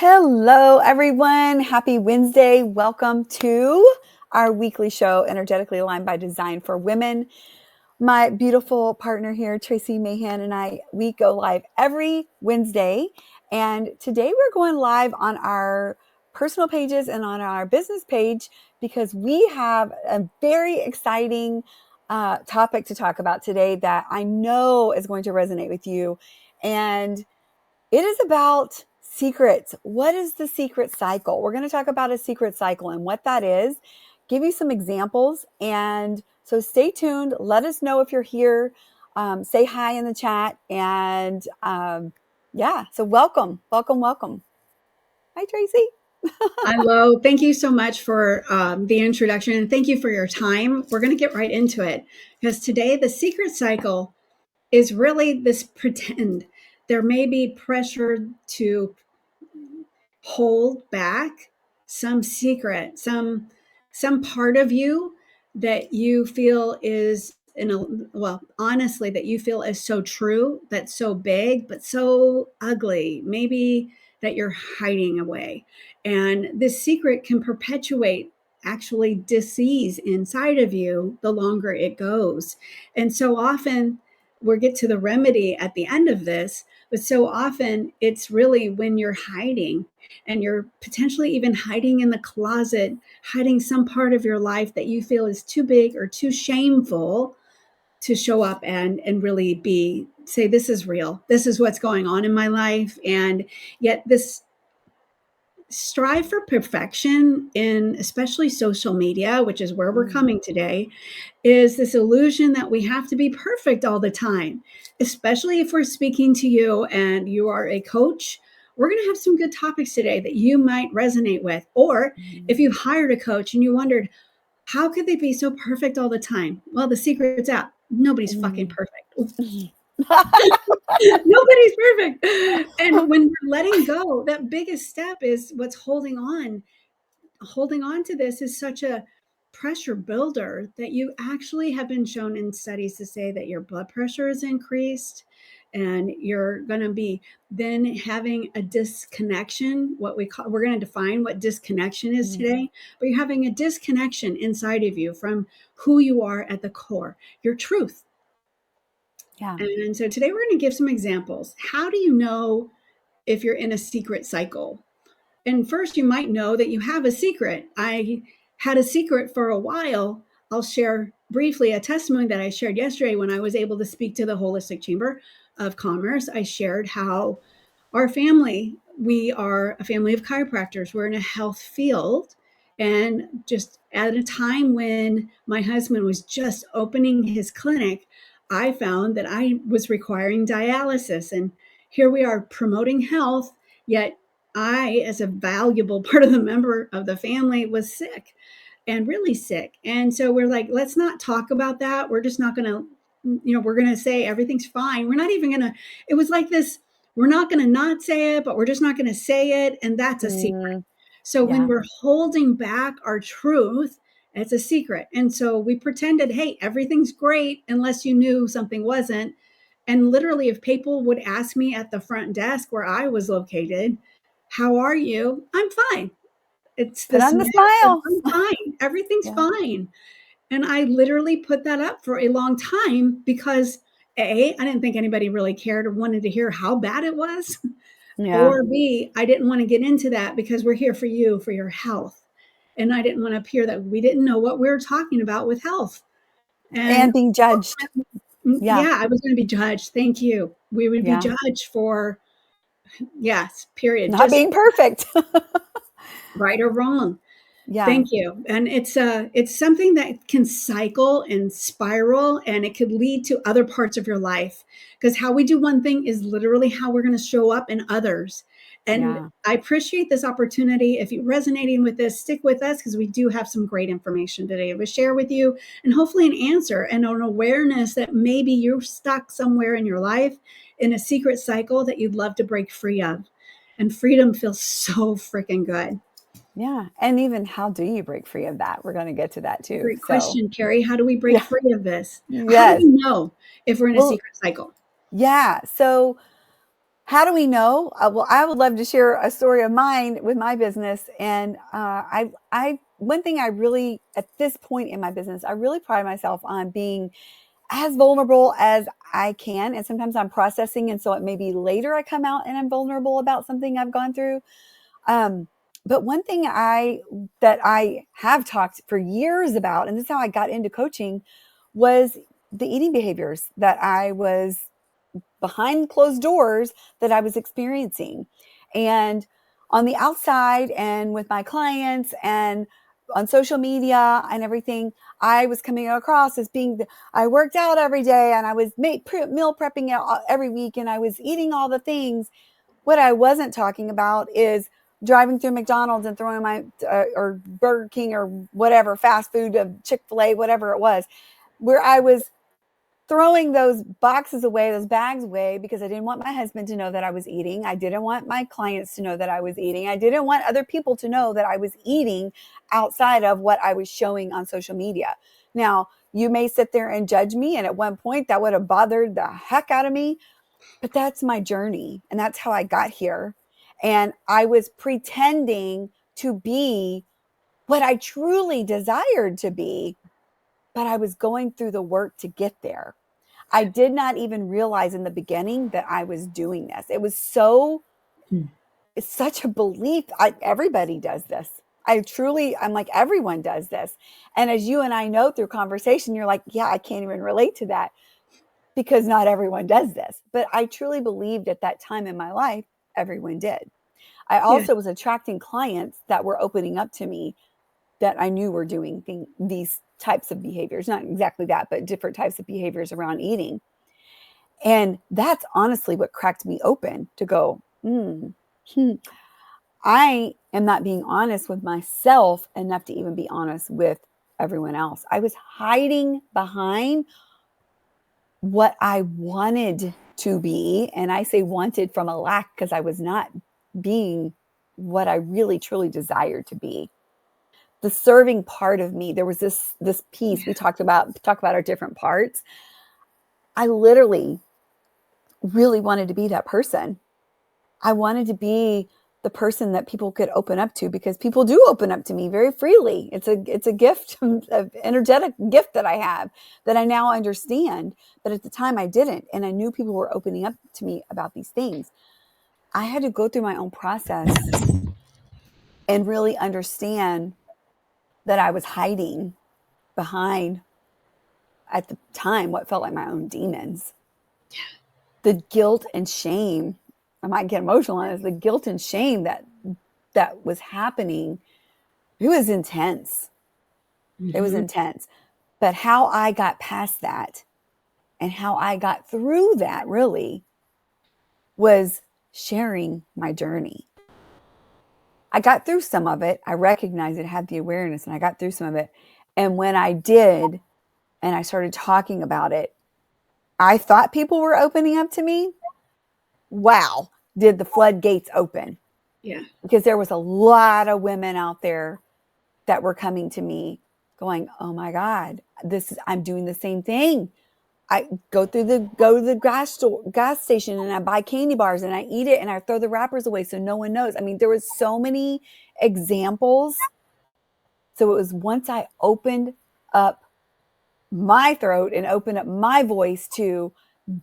Hello, everyone. Happy Wednesday. Welcome to our weekly show, Energetically Aligned by Design for Women. My beautiful partner here, Tracy Mahan, and I, we go live every Wednesday. And today we're going live on our personal pages and on our business page because we have a very exciting topic to talk about today that I know is going to resonate with you. And it is about secrets. What is the secret cycle? We're going to talk about a secret cycle and what that is, give you some examples. And so stay tuned. Let us know if you're here. Say hi in the chat. And so welcome. Hi, Tracy. Hello. Thank you so much for the introduction, and thank you for your time. We're going to get right into it because today the secret cycle is really this pretend. There may be pressure to hold back some secret, some part of you that you feel is honestly, that you feel is so true, that's so big, but so ugly. Maybe that you're hiding away. And this secret can perpetuate actually disease inside of you the longer it goes. And so often we'll get to the remedy at the end of this, but so often it's really when you're hiding and you're potentially even hiding in the closet, hiding some part of your life that you feel is too big or too shameful to show up and really say, this is real. This is what's going on in my life. And yet this strive for perfection in especially social media, which is where we're coming today, is this illusion that we have to be perfect all the time, especially if we're speaking to you and you are a coach. We're going to have some good topics today that you might resonate with. Or if you've hired a coach and you wondered, how could they be so perfect all the time? Well, the secret's out. Nobody's fucking perfect. Nobody's perfect. And when we're letting go, that biggest step is what's holding on. Holding on to this is such a pressure builder that you actually have been shown in studies to say that your blood pressure is increased and you're going to be then having a disconnection. We're going to define what disconnection is today, but you're having a disconnection inside of you from who you are at the core, your truth. Yeah. And so today we're going to give some examples. How do you know if you're in a secret cycle? And first, you might know that you have a secret. I had a secret for a while. I'll share briefly a testimony that I shared yesterday when I was able to speak to the Holistic Chamber of Commerce. I shared how our family, we are a family of chiropractors. We're in a health field. And just at a time when my husband was just opening his clinic, I found that I was requiring dialysis. And here we are promoting health, yet I, as a valuable part of the member of the family, was sick and really sick. And so we're like, let's not talk about that. We're just not going to, we're going to say everything's fine. We're not even going to, it was like this, we're not going to not say it, but we're just not going to say it. And that's a secret. So when we're holding back our truth, it's a secret. And so we pretended, hey, everything's great unless you knew something wasn't. And literally, if people would ask me at the front desk where I was located, how are you? I'm fine. It's Put this on the smile. I'm fine. Everything's fine. And I literally put that up for a long time because A, I didn't think anybody really cared or wanted to hear how bad it was. Yeah. Or B, I didn't want to get into that because we're here for you, for your health. And I didn't want to appear that we didn't know what we were talking about with health. And being judged. Yeah, I was going to be judged. Thank you. We would be judged for, yes, period. Not being perfect. Right or wrong. Yeah. Thank you. And it's something that can cycle and spiral, and it could lead to other parts of your life, because how we do one thing is literally how we're going to show up in others. And I appreciate this opportunity. If you're resonating with this, stick with us because we do have some great information today to share with you, and hopefully an answer and an awareness that maybe you're stuck somewhere in your life in a secret cycle that you'd love to break free of. And freedom feels so freaking good. Yeah. And even how do you break free of that? We're going to get to that too. Great question, Carrie. How do we break free of this? Yes. How do we know if we're in a secret cycle? Yeah. So How do we know? Well, I would love to share a story of mine with my business. And one thing I really, at this point in my business, I really pride myself on being as vulnerable as I can. And sometimes I'm processing. And so it may be later I come out and I'm vulnerable about something I've gone through. Um, but one thing that I have talked for years about, and this is how I got into coaching, was the eating behaviors that I was behind closed doors that I was experiencing. And on the outside and with my clients and on social media and everything, I was coming across as I worked out every day and I was meal prepping every week and I was eating all the things. What I wasn't talking about is driving through McDonald's and throwing or Burger King or whatever, fast food, Chick-fil-A, whatever it was, where I was throwing those boxes away, those bags away, because I didn't want my husband to know that I was eating. I didn't want my clients to know that I was eating. I didn't want other people to know that I was eating outside of what I was showing on social media. Now, you may sit there and judge me, and at one point that would have bothered the heck out of me, but that's my journey, and that's how I got here. And I was pretending to be what I truly desired to be, but I was going through the work to get there. I did not even realize in the beginning that I was doing this. It's such a belief. Everybody does this. I'm like, everyone does this. And as you and I know through conversation, you're like, yeah, I can't even relate to that because not everyone does this. But I truly believed at that time in my life, everyone did. I Yeah. also was attracting clients that were opening up to me that I knew were doing these types of behaviors, not exactly that, but different types of behaviors around eating. And that's honestly what cracked me open to go, I am not being honest with myself enough to even be honest with everyone else. I was hiding behind what I wanted to be. And I say wanted from a lack because I was not being what I really truly desired to be. The serving part of me, there was this piece we talk about our different parts. I literally really wanted to be that person. I wanted to be the person that people could open up to because people do open up to me very freely. It's a gift, an energetic gift that I have that I now understand. But at the time I didn't. And I knew people were opening up to me about these things. I had to go through my own process and really understand that I was hiding behind, at the time, what felt like my own demons. The guilt and shame, I might get emotional on this, the guilt and shame that was happening, it was intense. It was intense. But how I got past that and how I got through that really was sharing my journey. I got through some of it. I recognized it, had the awareness, and I got through some of it. And when I did, and I started talking about it, I thought people were opening up to me. Wow, did the floodgates open. Yeah. Because there was a lot of women out there that were coming to me going, oh my God, I'm doing the same thing. I go to the gas station and I buy candy bars and I eat it and I throw the wrappers away so no one knows. I mean, there was so many examples. So it was once I opened up my throat and opened up my voice to,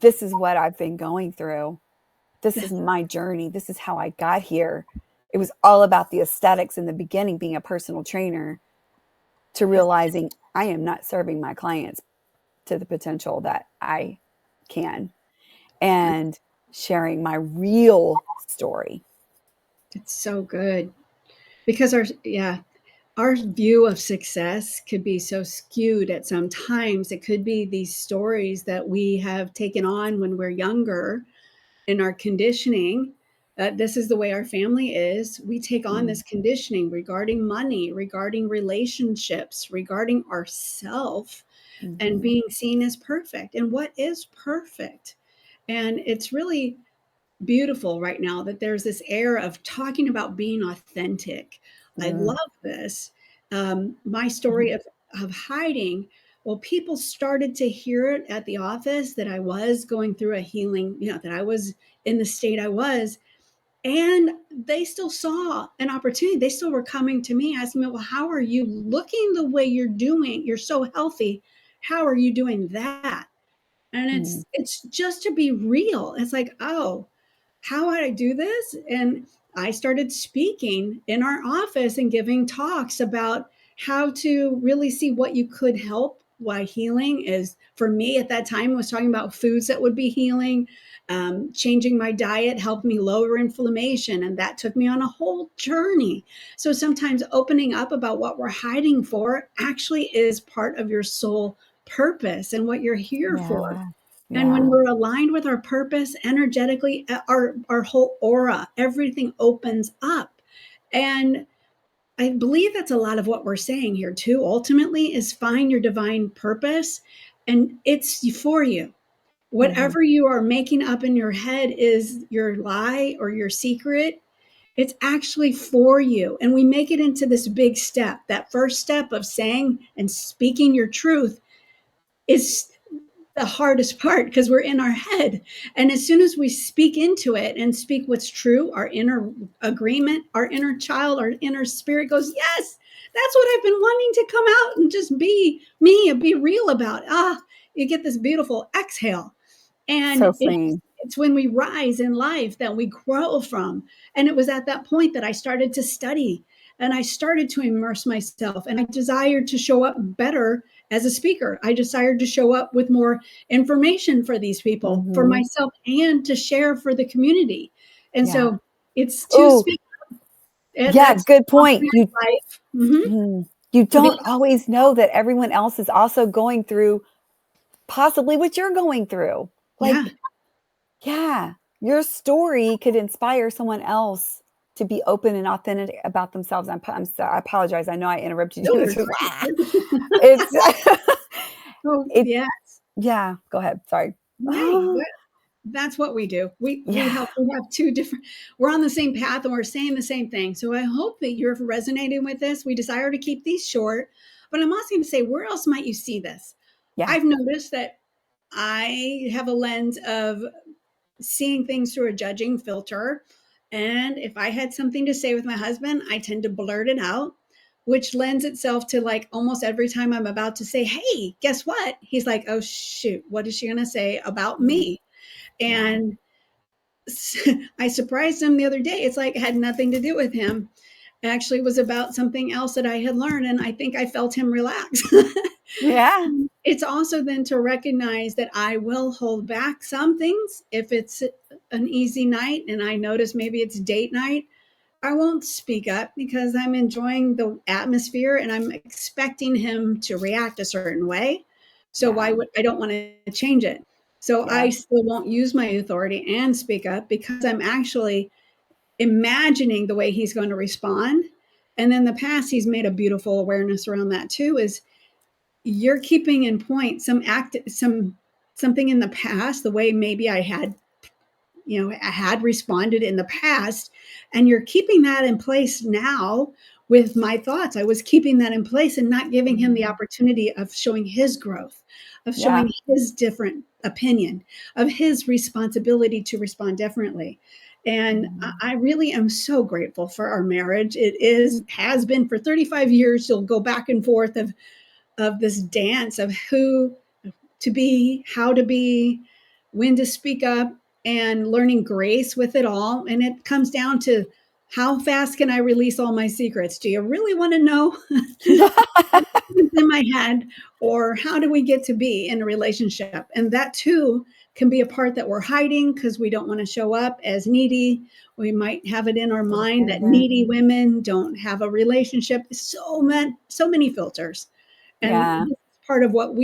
this is what I've been going through. This is my journey. This is how I got here. It was all about the aesthetics in the beginning, being a personal trainer, to realizing I am not serving my clients to the potential that I can, and sharing my real story. It's so good because our view of success could be so skewed at some times. It could be these stories that we have taken on when we're younger in our conditioning. This is the way our family is. We take on this conditioning regarding money, regarding relationships, regarding ourself, and being seen as perfect. And what is perfect? And it's really beautiful right now that there's this air of talking about being authentic. I love this. My story of hiding, well, people started to hear it at the office that I was going through a healing, that I was in the state I was. And they still saw an opportunity. They still were coming to me asking me, well, how are you looking the way you're doing? You're so healthy. How are you doing that? And it's just to be real. It's like, oh, how would I do this? And I started speaking in our office and giving talks about how to really see what you could help. Why healing is, for me at that time, was talking about foods that would be healing. Changing my diet helped me lower inflammation, and that took me on a whole journey. So sometimes opening up about what we're hiding for actually is part of your soul purpose and what you're here for. And when we're aligned with our purpose energetically, our whole aura, everything opens up. And I believe that's a lot of what we're saying here too. Ultimately, is find your divine purpose, and it's for you. Whatever you are making up in your head is your lie or your secret. It's actually for you. And we make it into this big step. That first step of saying and speaking your truth is the hardest part because we're in our head. And as soon as we speak into it and speak what's true, our inner agreement, our inner child, our inner spirit goes, yes, that's what I've been wanting to come out and just be me and be real about. You get this beautiful exhale. And So freeing. it's when we rise in life that we grow from. And it was at that point that I started to study and I started to immerse myself, and I desired to show up better as a speaker. I desired to show up with more information for these people, for myself, and to share for the community. And so it's to speak. That's good point. Mm-hmm. You don't always know that everyone else is also going through possibly what you're going through. Like, your story could inspire someone else to be open and authentic about themselves. I'm sorry, I apologize. I know I interrupted you. Yeah, go ahead. Sorry. That's what we do. We have two different, we're on the same path and we're saying the same thing. So I hope that you're resonating with this. We desire to keep these short, but I'm also going to say, where else might you see this? I've noticed that I have a lens of seeing things through a judging filter. And if I had something to say with my husband, I tend to blurt it out, which lends itself to like almost every time I'm about to say, hey, guess what? He's like, oh, shoot, what is she going to say about me? And I surprised him the other day. It's like it had nothing to do with him. It actually was about something else that I had learned. And I think I felt him relax. It's also then to recognize that I will hold back some things. If it's an easy night and I notice maybe it's date night, I won't speak up because I'm enjoying the atmosphere and I'm expecting him to react a certain way. So why would I don't want to change it? So I still won't use my authority and speak up because I'm actually imagining the way he's going to respond. And in the past, he's made a beautiful awareness around that too, is you're keeping in point something in the past, the way maybe I had responded in the past, and you're keeping that in place now with my thoughts. I was keeping that in place and not giving him the opportunity of showing his growth, of showing his different opinion, of his responsibility to respond differently. And I really am so grateful for our marriage. Has been for 35 years. You'll go back and forth of this dance of who to be, how to be, when to speak up, and learning grace with it all. And it comes down to how fast can I release all my secrets? Do you really want to know in my head? Or how do we get to be in a relationship? And that too can be a part that we're hiding because we don't want to show up as needy. We might have it in our mind that needy women don't have a relationship. So many filters. And this is part of what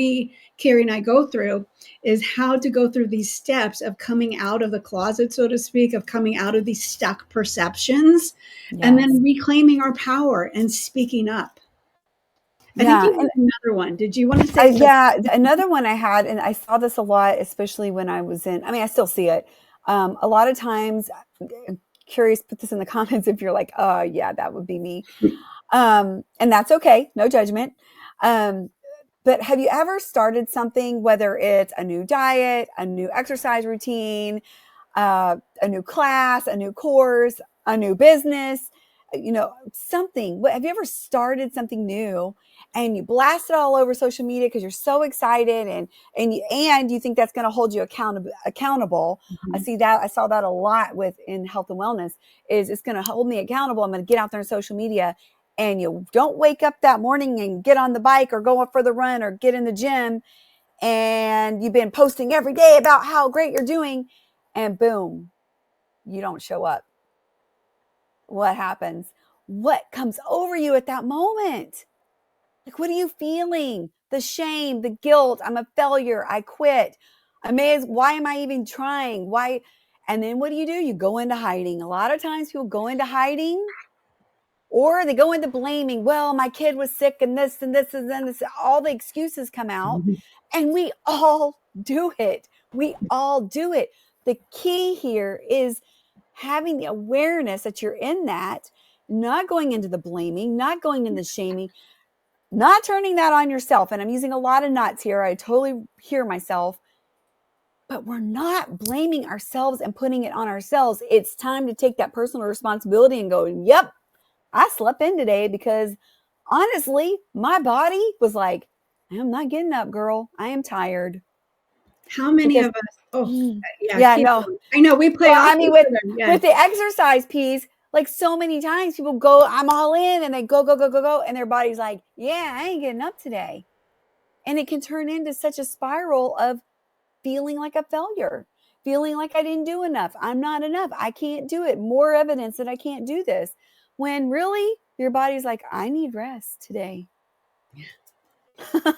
Carrie and I go through, is how to go through these steps of coming out of the closet, so to speak, of coming out of these stuck perceptions and then reclaiming our power and speaking up. I think you had another one. Did you want to say? Another one I had, and I saw this a lot, especially when I was I still see it. A lot of times, I'm curious, put this in the comments if you're like, oh yeah, that would be me. And that's okay. No judgment. But have you ever started something, whether it's a new diet, a new exercise routine, a new class, a new course, a new business, something. Have you ever started something new and you blast it all over social media because you're so excited and you think that's going to hold you accountable? Mm-hmm. I saw that a lot in health and wellness. Is it's going to hold me accountable. I'm going to get out there on social media, and you don't wake up that morning and get on the bike or go up for the run or get in the gym, and you've been posting every day about how great you're doing, and boom, you don't show up. What happens? What comes over you at that moment? Like, what are you feeling? The shame, the guilt. I'm a failure. I quit. Why am I even trying? Why? And then what do? You go into hiding. A lot of times people go into hiding, or they go into blaming. Well, my kid was sick and this and this and then this. All the excuses come out, and we all do it. We all do it. The key here is having the awareness that you're in that, not going into the blaming, not going into the shaming, not turning that on yourself. And I'm using a lot of knots here. I totally hear myself, but we're not blaming ourselves and putting it on ourselves. It's time to take that personal responsibility and go, yep, I slept in today because honestly, my body was like, I'm not getting up, girl. I am tired. How many Because of us? Oh, yeah. yeah, Keep no. going. I know we play Well, off I mean, each other. Yeah. with the exercise piece, like so many times people go, I'm all in, and they go, and their body's like, yeah, I ain't getting up today. And it can turn into such a spiral of feeling like a failure, feeling like I didn't do enough. I'm not enough. I can't do it. More evidence that I can't do this. When really your body's like, I need rest today.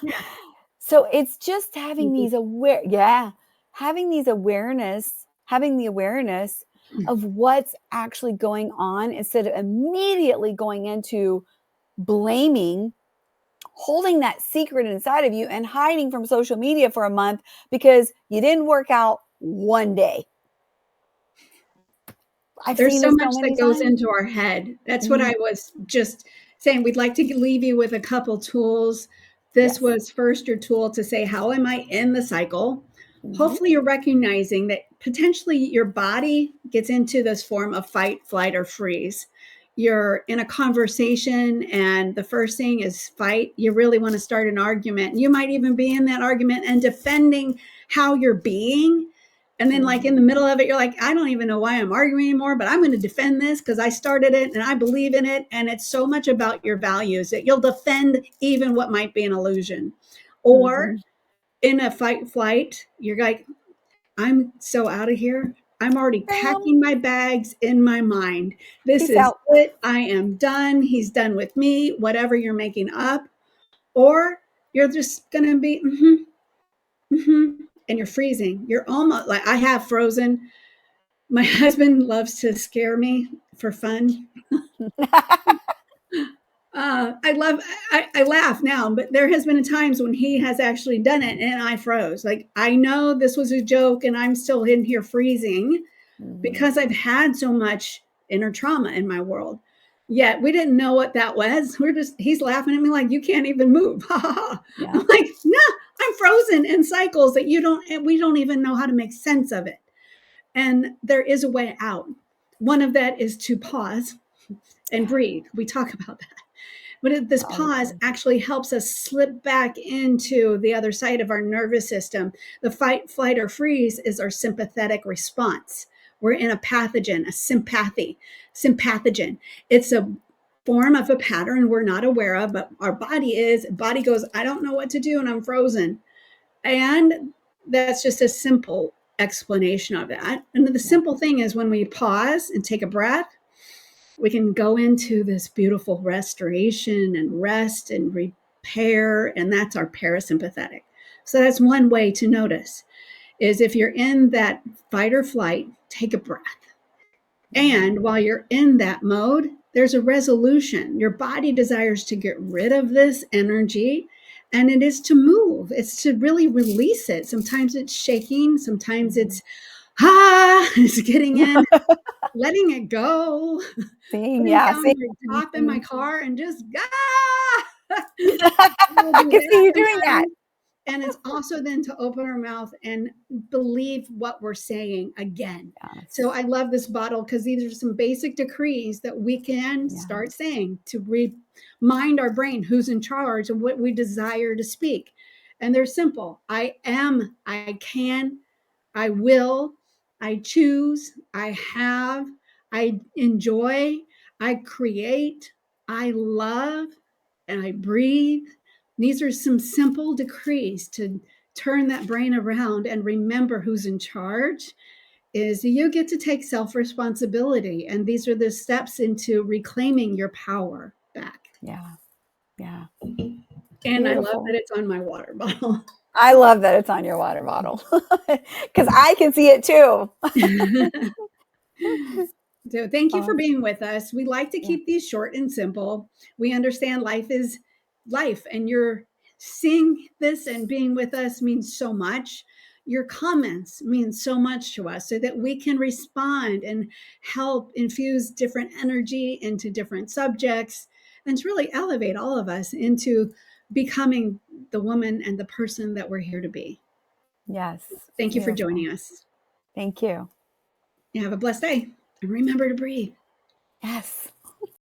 Yeah. So it's just having Mhm. having the awareness of what's actually going on instead of immediately going into blaming, holding that secret inside of you and hiding from social media for a month because you didn't work out one day. I've There's seen so this so much that many goes times. into our head. That's what I was just saying. We'd like to leave you with a couple tools. This Yes. was first your tool to say, how am I in the cycle? Mm-hmm. Hopefully, you're recognizing that potentially your body gets into this form of fight, flight, or freeze. You're in a conversation, and the first thing is fight. You really want to start an argument. You might even be in that argument and defending how you're being. And then, like in the middle of it, you're like, I don't even know why I'm arguing anymore, but I'm going to defend this because I started it and I believe in it. And it's so much about your values that you'll defend even what might be an illusion. Or in a fight flight, you're like, I'm so out of here. I'm already packing my bags in my mind. This Peace is out. it. I am done. He's done with me, whatever you're making up. Or you're just going to be, and you're freezing. You're almost like I have frozen. My husband loves to scare me for fun. I laugh now, but there has been times when he has actually done it and I froze. Like, I know this was a joke and I'm still in here freezing because I've had so much inner trauma in my world. Yet we didn't know what that was. He's laughing at me like, you can't even move. Yeah. I'm like, no, I'm frozen in cycles that we don't even know how to make sense of it. And there is a way out. One of that is to pause and breathe. We talk about that. But this pause actually helps us slip back into the other side of our nervous system. The fight, flight, or freeze is our sympathetic response. We're in a pathogen, a sympathogen. It's a form of a pattern we're not aware of, but our body goes, I don't know what to do, and I'm frozen. And that's just a simple explanation of that. And the simple thing is when we pause and take a breath, we can go into this beautiful restoration and rest and repair, and that's our parasympathetic. So that's one way to notice is if you're in that fight or flight, take a breath. And while you're in that mode, there's a resolution. Your body desires to get rid of this energy, and it is to move. It's to really release it. Sometimes it's shaking, sometimes it's it's getting in, letting it go, putting down my top in my car and just I can see you doing that. And it's also then to open our mouth and believe what we're saying again. Yes. So I love this bottle because these are some basic decrees that we can start saying to remind our brain who's in charge and what we desire to speak. And they're simple. I am, I can, I will, I choose, I have, I enjoy, I create, I love, and I breathe. These are some simple decrees to turn that brain around and remember who's in charge. Is you get to take self-responsibility, and these are the steps into reclaiming your power back. Yeah. Yeah. And Beautiful. I love that it's on my water bottle. I love that it's on your water bottle because I can see it too. So thank you for being with us. We like to keep these short and simple. We understand life is life, and you're seeing this and being with us means so much. Your comments mean so much to us so that we can respond and help infuse different energy into different subjects and to really elevate all of us into becoming the woman and the person that we're here to be. Yes. Thank you for joining us. Thank you. You have a blessed day, and remember to breathe. Yes.